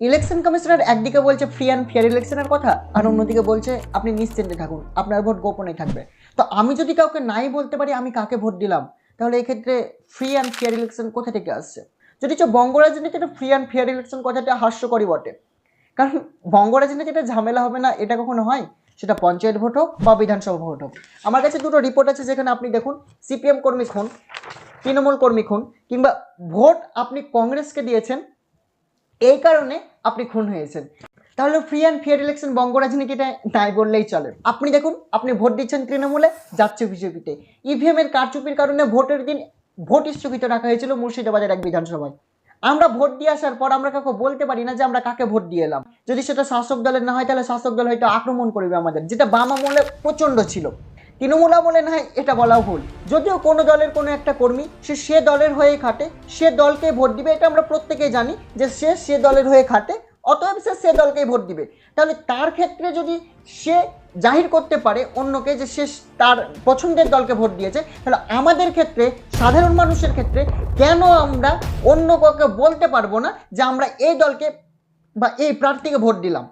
Election commissioner একদিকে বলছে free and fair ইলেকশনের কথা, আর অন্যদিকে বলছে আপনি নিশ্চিন্তে থাকুন, আপনার ভোট গোপনে থাকবে। তো আমি যদি কাউকে নাই বলতে পারি আমি কাকে ভোট দিলাম, তাহলে এই ক্ষেত্রে ফ্রি অ্যান্ড ফেয়ার ইলেকশন কোথা থেকে আসছে? যদি বঙ্গ রাজনীতিতে ফ্রি অ্যান্ড ফেয়ার ইলেকশন কথাটা হাস্যকরই বটে, কারণ বঙ্গ রাজনীতিতে যেটা ঝামেলা হবে না এটা কখনো হয়, সেটা পঞ্চায়েত ভোট হোক বা বিধানসভা ভোট হোক। আমার কাছে দুটো রিপোর্ট আছে যেখানে আপনি দেখুন সিপিএম কর্মী খুন, তৃণমূল কর্মী খুন, কিংবা ভোট আপনি কংগ্রেসকে দিয়েছেন এই কারণে আপনি খুন হয়েছেন। তাহলে ফ্রি অ্যান্ড ফেয়ার ইলেকশন বঙ্গ রাজনীতিতে নাই বললেই চলে। আপনি দেখুন আপনি ভোট দিচ্ছেন তৃণমূলে, যাচ্ছে বিজেপিতে। ইভিএম এর কারচুপির কারণে ভোটের দিন ভোট স্থগিত রাখা হয়েছিল মুর্শিদাবাদের এক বিধানসভায়। আমরা ভোট দিয়ে আসার পর আমরা কাউকে বলতে পারি না যে আমরা কাকে ভোট দিয়ে এলাম। যদি সেটা শাসক দলের না হয় তাহলে শাসক দল হয়তো আক্রমণ করবে আমাদের, যেটা বাম আমলে প্রচণ্ড ছিল। তৃণমূল আমলে না হয় এটা বলাও ভুল। যদিও কোনো দলের কোনো একটা কর্মী সে দলের হয়ে খাটে, সে দলকে ভোট দিবে, এটা আমরা প্রত্যেকেই জানি যে সে দলের হয়ে খাটে, অতএব সে দলকেই ভোট দিবে। তাহলে তার ক্ষেত্রে যদি সে জাহির করতে পারে অন্যকে যে সে তার পছন্দের দলকে ভোট দিয়েছে, তাহলে আমাদের ক্ষেত্রে সাধারণ মানুষের ক্ষেত্রে কেন আমরা অন্য কাউকে বলতে পারবো না যে আমরা এই দলকে বা এই প্রার্থীকে ভোট দিলাম?